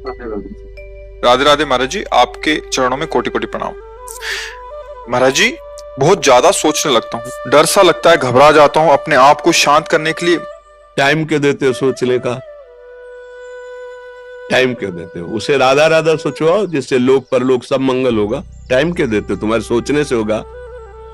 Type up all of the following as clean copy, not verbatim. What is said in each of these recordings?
राधे राधे महाराज जी, आपके चरणों में कोटि कोटि प्रणाम। महाराज जी, बहुत ज्यादा सोचने लगता हूँ, डर सा लगता है, घबरा जाता हूँ। अपने आप को शांत करने के लिए टाइम क्यों देते हो सोचने का? टाइम क्यों देते हो? उसे राधा राधा सोचो, जिससे लोक परलोक सब मंगल होगा। टाइम क्यों देते हो? तुम्हारे सोचने से होगा।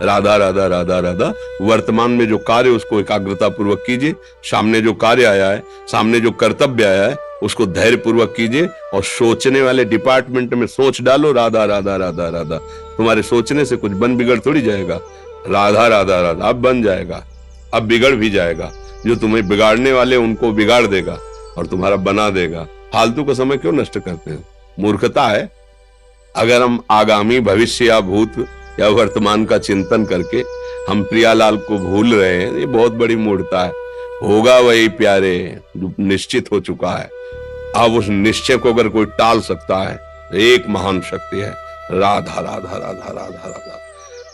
राधा राधा राधा राधा। वर्तमान में जो कार्य उसको एकाग्रता पूर्वक कीजिए। सामने जो कार्य आया है, सामने जो कर्तव्य आया है, उसको धैर्य पूर्वक कीजिए। और सोचने वाले डिपार्टमेंट में सोच डालो राधा राधा राधा राधा। तुम्हारे सोचने से कुछ बन बिगड़ थोड़ी जाएगा। राधा राधा राधा अब बन जाएगा, अब बिगड़ भी जाएगा। जो तुम्हें बिगाड़ने वाले उनको बिगाड़ देगा और तुम्हारा बना देगा। फालतू का समय क्यों नष्ट करते हो? मूर्खता है। अगर हम आगामी भविष्य या भूत या वर्तमान का चिंतन करके हम प्रियालाल को भूल रहे हैं, ये बहुत बड़ी मूर्खता है। होगा वही प्यारे जो निश्चित हो चुका है। अब उस निश्चय को अगर कोई टाल सकता है, एक महान शक्ति है। राधा राधा राधा राधा राधा।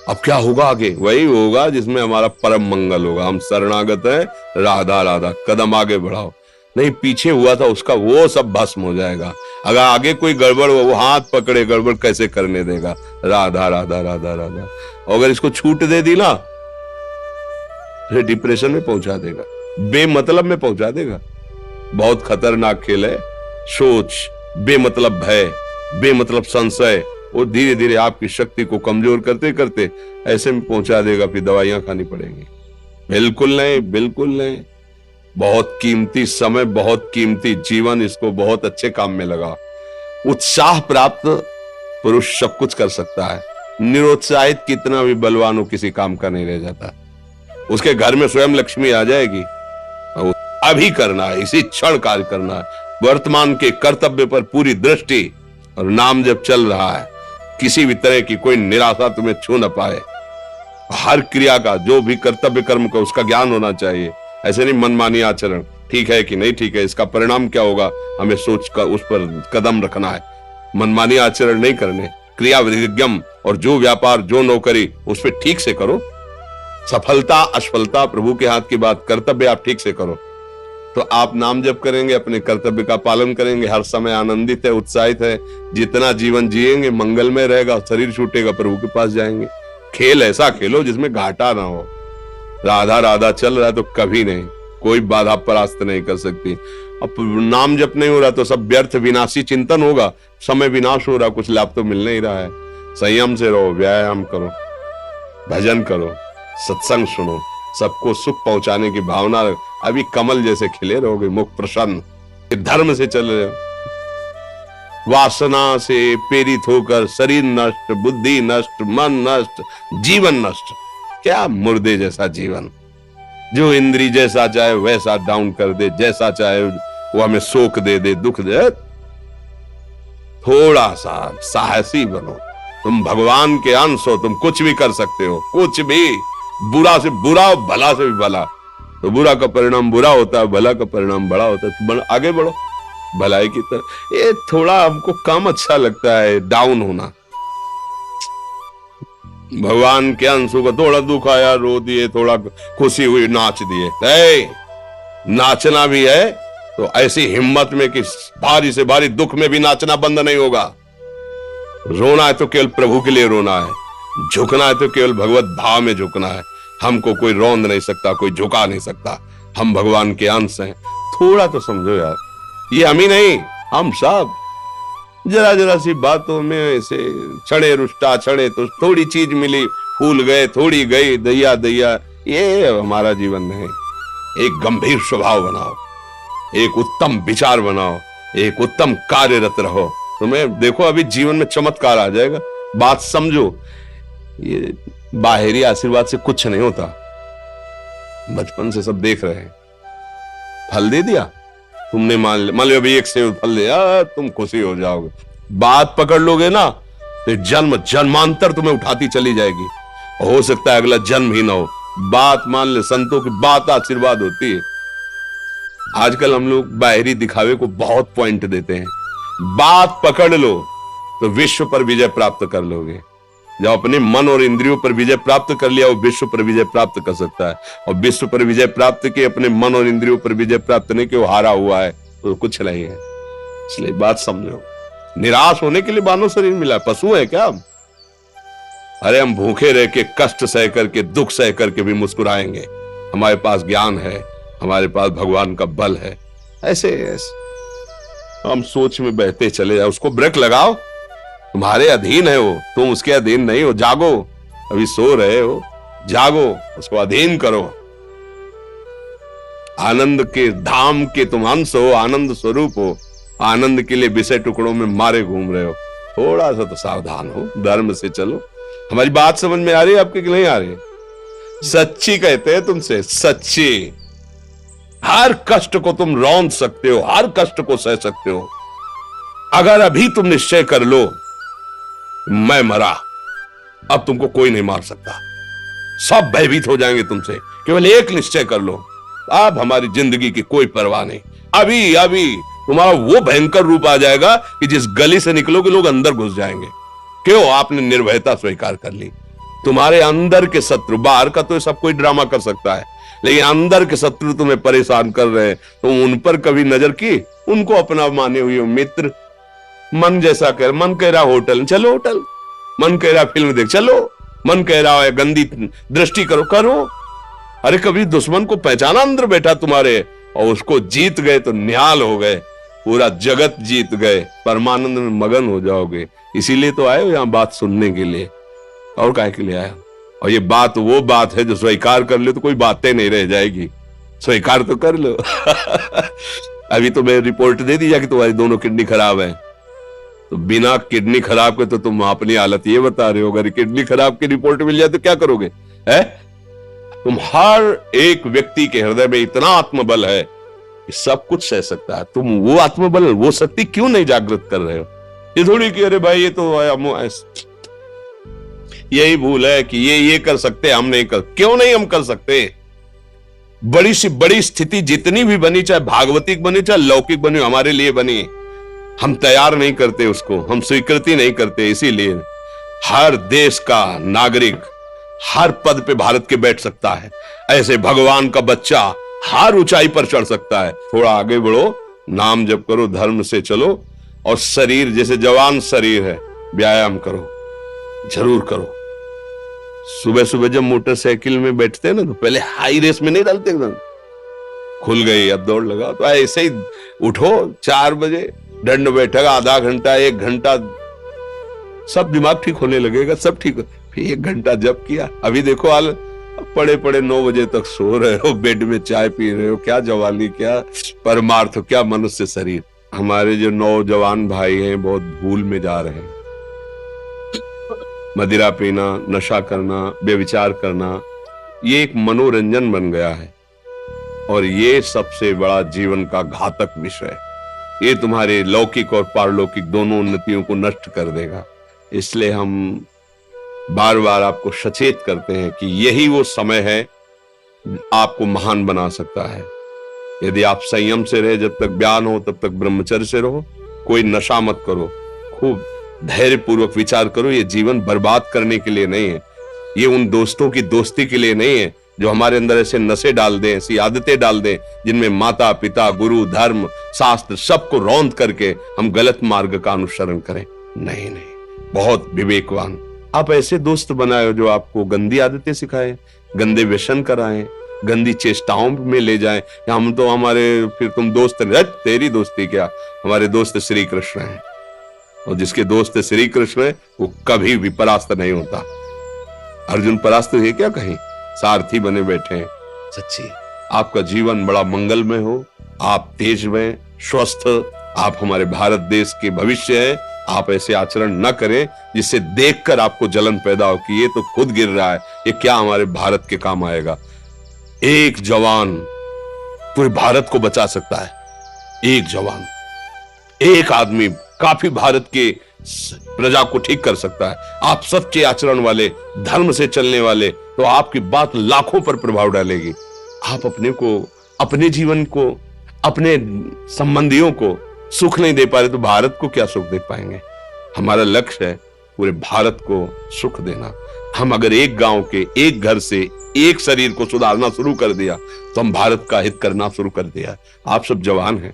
अब क्या होगा आगे? वही होगा जिसमें हमारा परम मंगल होगा। हम शरणागत हैं, राधा राधा। कदम आगे बढ़ाओ। नहीं, पीछे हुआ था उसका वो सब भस्म हो जाएगा। अगर आगे कोई गड़बड़ हो, वो हाथ पकड़े, गड़बड़ कैसे करने देगा? राधा राधा राधा राधा। और अगर इसको छूट दे दी ना, तो डिप्रेशन में पहुंचा देगा, बेमतलब में पहुंचा देगा। बहुत खतरनाक खेल है। सोच, बेमतलब भय, बेमतलब संशय, और धीरे धीरे आपकी शक्ति को कमजोर करते करते ऐसे में पहुंचा देगा, फिर दवाइयां खानी पड़ेंगी। बिल्कुल नहीं, बिल्कुल नहीं। बहुत कीमती समय, बहुत कीमती जीवन, इसको बहुत अच्छे काम में लगा। उत्साह प्राप्त पुरुष सब कुछ कर सकता है। निरुत्साहित कितना भी बलवान हो, किसी काम का नहीं रह जाता। उसके घर में स्वयं लक्ष्मी आ जाएगी। अभी करना है, इसी क्षण कार्य करना है। वर्तमान के कर्तव्य पर पूरी दृष्टि, और नाम जब चल रहा है, किसी भी तरह की कोई निराशा तुम्हें छू न पाए। हर क्रिया का, जो भी कर्तव्य कर्म का, उसका ज्ञान होना चाहिए। ऐसे नहीं मनमानी आचरण, ठीक है कि नहीं ठीक है, इसका परिणाम क्या होगा, हमें सोच कर उस पर कदम रखना है। मनमानी आचरण नहीं करने। क्रिया विधिज्ञम, और जो व्यापार, जो नौकरी, उस पर ठीक से करो। सफलता असफलता प्रभु के हाथ की बात। कर्तव्य आप ठीक से करो तो आप नाम जप करेंगे, अपने कर्तव्य का पालन करेंगे, हर समय आनंदित है, उत्साहित है। जितना जीवन जिएंगे मंगलमय रहेगा। शरीर छूटेगा, प्रभु के पास जाएंगे। खेल ऐसा खेलो जिसमें घाटा ना हो। राधा राधा चल रहा है तो कभी नहीं, कोई बाधा परास्त नहीं कर सकती। अब नाम जप नहीं हो रहा तो सब व्यर्थ विनाशी चिंतन होगा। समय विनाश हो रहा, कुछ लाभ तो मिल नहीं रहा है। संयम से रहो, व्यायाम करो, भजन करो, सत्संग सुनो, सबको सुख पहुंचाने की भावना। अभी कमल जैसे खिले रहोगे, मुख प्रसन्न। धर्म से चल रहे हो। वासना से प्रेरित होकर शरीर नष्ट, बुद्धि नष्ट, मन नष्ट, जीवन नष्ट। क्या मुर्दे जैसा जीवन, जो इंद्री जैसा चाहे वैसा डाउन कर दे, जैसा चाहे वो हमें शोक दे दे, दुख दे। थोड़ा सा साहसी बनो। तुम भगवान के अंश हो, तुम कुछ भी कर सकते हो, कुछ भी। बुरा से बुरा, भला से भी भला। तो बुरा का परिणाम बुरा होता है, भला का परिणाम बड़ा होता है। तो आगे बढ़ो भलाई की तरफ। ये थोड़ा हमको कम अच्छा लगता है डाउन होना। भगवान के अंशों का थोड़ा दुख आया, रो दिए, थोड़ा खुशी हुई, नाच दिए। नाचना भी है तो ऐसी हिम्मत में कि भारी से भारी दुख में भी नाचना बंद नहीं होगा। रोना है तो केवल प्रभु के लिए रोना है। झुकना है तो केवल भगवत भाव में झुकना है। हमको कोई रौंद नहीं सकता, कोई झुका नहीं सकता। हम भगवान के अंश हैं। थोड़ा तो समझो यार, ये हम ही नहीं, हम सब जरा जरा सी बातों में ऐसे छड़े रुष्टा, छड़े तो थोड़ी चीज मिली, फूल गए, थोड़ी गई, दैया दैया। ये हमारा जीवन नहीं। एक गंभीर स्वभाव बनाओ, एक उत्तम विचार बनाओ, एक उत्तम कार्यरत रहो। तुम्हें देखो अभी जीवन में चमत्कार आ जाएगा। बात समझो, ये बाहरी आशीर्वाद से कुछ नहीं होता। बचपन से सब देख रहे हैं। फल दे दिया तुमने, मान लो अभी एक सेब फल दिया, तुम खुशी हो जाओगे। बात पकड़ लोगे ना तो जन्म जन्मांतर तुम्हें उठाती चली जाएगी। हो सकता है अगला जन्म ही ना हो। बात मान ले, संतों की बात आशीर्वाद होती है। आजकल हम लोग बाहरी दिखावे को बहुत पॉइंट देते हैं। बात पकड़ लो तो विश्व पर विजय प्राप्त कर लोगे। जब अपने मन और इंद्रियों पर विजय प्राप्त कर लिया, वो विश्व पर विजय प्राप्त कर सकता है। और विश्व पर विजय प्राप्त किए, अपने मन और इंद्रियों पर विजय प्राप्त नहीं किया, वो हारा हुआ है, तो कुछ नहीं है। इसलिए बात समझो, निराश होने के लिए मानव शरीर मिला, पशु है क्या हम? अरे हम भूखे रह के, कष्ट सह करके, दुख सह करके भी मुस्कुराएंगे। हमारे पास ज्ञान है, हमारे पास भगवान का बल है। ऐसे हम सोच में बहते चले जाओ, उसको ब्रेक लगाओ। तुम्हारे अधीन है वो, तुम उसके अधीन नहीं हो। जागो, अभी सो रहे हो, जागो, उसको अधीन करो। आनंद के धाम के तुम अंश हो, आनंद स्वरूप हो। आनंद के लिए विषय टुकड़ों में मारे घूम रहे हो। थोड़ा सा तो सावधान हो, धर्म से चलो। हमारी बात समझ में आ रही है आपके कि नहीं आ रही? सच्ची कहते हैं तुमसे, सच्ची। हर कष्ट को तुम रौंद सकते हो, हर कष्ट को सह सकते हो। अगर अभी तुम निश्चय कर लो मैं मरा, अब तुमको कोई नहीं मार सकता। सब भयभीत हो जाएंगे तुमसे। केवल एक निश्चय कर लो, अब हमारी जिंदगी की कोई परवाह नहीं। अभी अभी तुम्हारा वो भयंकर रूप आ जाएगा कि जिस गली से निकलोगे लोग अंदर घुस जाएंगे। क्यों? आपने निर्भयता स्वीकार कर ली। तुम्हारे अंदर के शत्रु, बाहर का तो सब कोई ड्रामा कर सकता है, लेकिन अंदर के शत्रु तुम्हें परेशान कर रहे हैं, तुम उन पर कभी नजर की? उनको अपना माने हुए मित्र। मन जैसा कर, मन कह रहा होटल चलो होटल, मन कह रहा फिल्म देख चलो, मन कह रहा है गंदी दृष्टि करो करो। अरे कभी दुश्मन को पहचाना अंदर बैठा तुम्हारे, और उसको जीत गए तो निहाल हो गए, पूरा जगत जीत गए, परमानंद में मगन हो जाओगे। इसीलिए तो आए हो यहाँ बात सुनने के लिए, और काहे के लिए आए हो? और ये बात वो बात है जो स्वीकार कर लो तो कोई बातें नहीं रह जाएगी। स्वीकार तो कर लो। अभी तो मैं रिपोर्ट दे दी कि तुम्हारी दोनों किडनी खराब है, तो बिना किडनी खराब के तो तुम अपनी हालत ये बता रहे हो। अगर किडनी खराब की रिपोर्ट मिल जाए तो क्या करोगे? है तुम हर एक व्यक्ति के हृदय में इतना आत्मबल है कि सब कुछ सह सकता है। तुम वो आत्मबल, वो शक्ति क्यों नहीं जागृत कर रहे हो? ये थोड़ी कि अरे भाई ये तो यही भूल है कि ये कर सकते, हम नहीं कर। क्यों नहीं हम कर सकते? बड़ी सी बड़ी स्थिति जितनी भी बनी, चाहे भागवतिक बनी चाहे लौकिक बनी, हमारे लिए बनी, हम तैयार नहीं करते उसको, हम स्वीकृति नहीं करते। इसीलिए हर देश का नागरिक हर पद पे भारत के बैठ सकता है, ऐसे भगवान का बच्चा हर ऊंचाई पर चढ़ सकता है। थोड़ा आगे बढ़ो, नाम जप करो, धर्म से चलो, और शरीर जैसे जवान शरीर है, व्यायाम करो, जरूर करो। सुबह सुबह जब मोटरसाइकिल में बैठते हैं ना, तो पहले हाई रेस में नहीं डालते, एकदम खुल गई अब दौड़ लगा, तो ऐसे ही उठो 4 बजे, दंड बैठक आधा घंटा 1 घंटा, सब दिमाग ठीक होने लगेगा, सब ठीक। फिर 1 घंटा जब किया, अभी देखो हाल, पड़े पड़े 9 बजे तक सो रहे हो, बेड में चाय पी रहे हो। क्या जवानी, क्या परमार्थ, क्या मनुष्य शरीर। हमारे जो नौजवान भाई हैं बहुत भूल में जा रहे हैं। मदिरा पीना, नशा करना, व्यभिचार करना, ये एक मनोरंजन बन गया है, और ये सबसे बड़ा जीवन का घातक विषय है। ये तुम्हारे लौकिक और पारलौकिक दोनों उन्नतियों को नष्ट कर देगा। इसलिए हम बार बार आपको सचेत करते हैं कि यही वो समय है आपको महान बना सकता है। यदि आप संयम से रहे, जब तक ज्ञान हो तब तक ब्रह्मचर्य से रहो, कोई नशा मत करो, खूब धैर्य पूर्वक विचार करो। ये जीवन बर्बाद करने के लिए नहीं है, ये उन दोस्तों की दोस्ती के लिए नहीं है जो हमारे अंदर ऐसे नशे डाल दें, ऐसी आदतें डाल दें जिनमें माता पिता, गुरु, धर्म, शास्त्र सबको रौंद करके हम गलत मार्ग का अनुसरण करें। नहीं नहीं, बहुत विवेकवान। आप ऐसे दोस्त बनाए जो आपको गंदी आदतें सिखाएं, गंदे व्यसन कराएं, गंदी चेष्टाओं में ले जाएं। हम तो हमारे, फिर तुम दोस्त नहीं, तेरी दोस्ती क्या, हमारे दोस्त श्री कृष्ण हैं, और जिसके दोस्त श्री कृष्ण है वो कभी भी परास्त नहीं होता। अर्जुन परास्त है क्या कहीं? सारथी बने बैठे हैं। सच्ची आपका जीवन बड़ा मंगलमय हो, आप तेज में स्वस्थ, आप हमारे भारत देश के भविष्य है। आप ऐसे आचरण न करें जिससे देखकर आपको जलन पैदा हो कि ये तो खुद गिर रहा है, ये क्या हमारे भारत के काम आएगा। एक जवान पूरे भारत को बचा सकता है। एक जवान, एक आदमी काफी भारत के प्रजा को ठीक कर सकता है। आप सच्चे आचरण वाले, धर्म से चलने वाले, तो आपकी बात लाखों पर प्रभाव डालेगी। आप अपने को, अपने जीवन को, अपने संबंधियों को सुख नहीं दे पा रहे तो भारत को क्या सुख दे पाएंगे? हमारा लक्ष्य है पूरे भारत को सुख देना। हम अगर एक गांव के, एक घर से, एक शरीर को सुधारना शुरू कर दिया तो हम भारत का हित करना शुरू कर दिया। आप सब जवान हैं,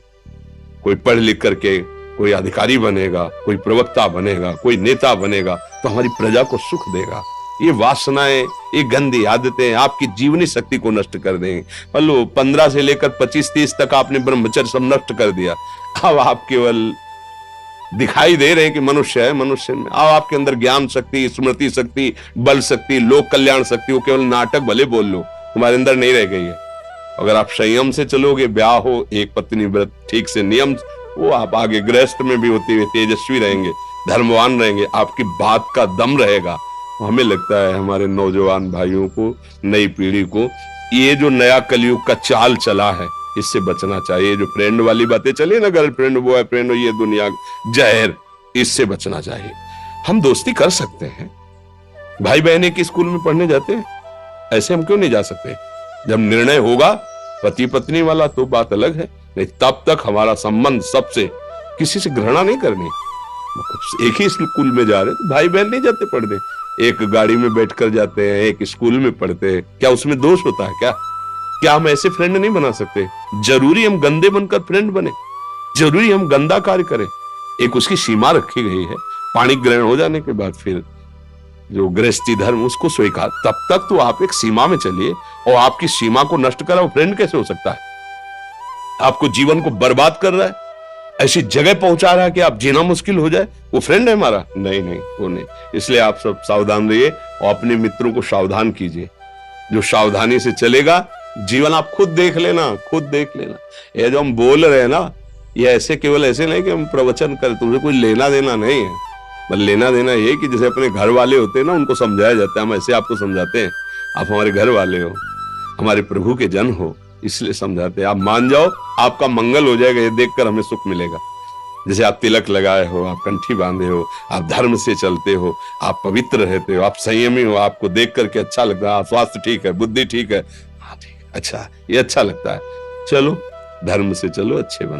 कोई पढ़ लिख करके कोई अधिकारी बनेगा, कोई प्रवक्ता बनेगा, कोई नेता बनेगा तो हमारी प्रजा को सुख देगा। ये वासनाएं, ये गंदी आदतें आपकी जीवनी शक्ति को नष्ट कर देंगे। मान लो 15 से लेकर 25-30 तक आपने ब्रह्मचर्य सब नष्ट कर दिया, अब आप केवल दिखाई दे रहे हैं कि मनुष्य है, मनुष्य में अब आपके अंदर ज्ञान शक्ति, स्मृति शक्ति, बल शक्ति, लोक कल्याण शक्ति, वो केवल नाटक भले बोल लो, तुम्हारे अंदर नहीं रह गई है। अगर आप संयम से चलोगे, ब्याह हो, एक पत्नी व्रत, ठीक से नियम, वो आप आगे गृहस्थ में भी होते हुए तेजस्वी रहेंगे, धर्मवान रहेंगे, आपकी बात का दम रहेगा। हमें लगता है हमारे नौजवान भाइयों को, नई पीढ़ी को, ये जो नया कलयुग का चाल चला है इससे बचना चाहिए। जो फ्रेंड वाली बातें चली ना, गर्लफ्रेंड, बॉयफ्रेंड, ये दुनिया जहर, इससे बचना चाहिए। हम दोस्ती कर सकते हैं, भाई बहन एक स्कूल में पढ़ने जाते हैं, ऐसे हम क्यों नहीं जा सकते? जब निर्णय होगा पति पत्नी वाला तो बात अलग है, नहीं तब तक हमारा संबंध सबसे, किसी से घृणा नहीं करनी। एक ही स्कूल में जा रहे तो भाई बहन नहीं जाते पढ़ने, एक गाड़ी में बैठकर जाते हैं, एक स्कूल में पढ़ते हैं, क्या उसमें दोष होता है? क्या हम ऐसे फ्रेंड नहीं बना सकते? जरूरी हम गंदे बनकर फ्रेंड बने? जरूरी हम गंदा कार्य करें? एक उसकी सीमा रखी गई है, पाणी ग्रहण हो जाने के बाद फिर जो गृहस्थी धर्म उसको स्वीकार, तब तक तो आप एक सीमा में चलिए। और आपकी सीमा को नष्ट करा वो फ्रेंड कैसे हो सकता है? आपको जीवन को बर्बाद कर रहा है, ऐसी जगह पहुंचा रहा है कि आप जीना मुश्किल हो जाए, वो फ्रेंड है हमारा? नहीं नहीं, वो नहीं। इसलिए आप सब सावधान रहिए और अपने मित्रों को सावधान कीजिए। जो सावधानी से चलेगा, जीवन आप खुद देख लेना, खुद देख लेना। ये जो हम बोल रहे हैं ना, ये ऐसे केवल ऐसे नहीं कि हम प्रवचन करें, तुमसे कोई लेना देना नहीं है। बस लेना देना ये कि जैसे अपने घर वाले होते हैं ना, उनको समझाया जाता है, हम ऐसे आपको समझाते हैं, आप हमारे घर वाले हो, हमारे प्रभु के जन हो, इसलिए समझाते हैं। आप मान जाओ, आपका मंगल हो जाएगा, ये देखकर हमें सुख मिलेगा। जैसे आप तिलक लगाए हो, आप कंठी बांधे हो, आप धर्म से चलते हो, आप पवित्र रहते हो, आप संयमी हो, आपको देख करके अच्छा लगता है, स्वास्थ्य ठीक है, बुद्धि ठीक है, हाँ ठीक है, अच्छा, ये अच्छा लगता है। चलो धर्म से चलो, अच्छे बनो।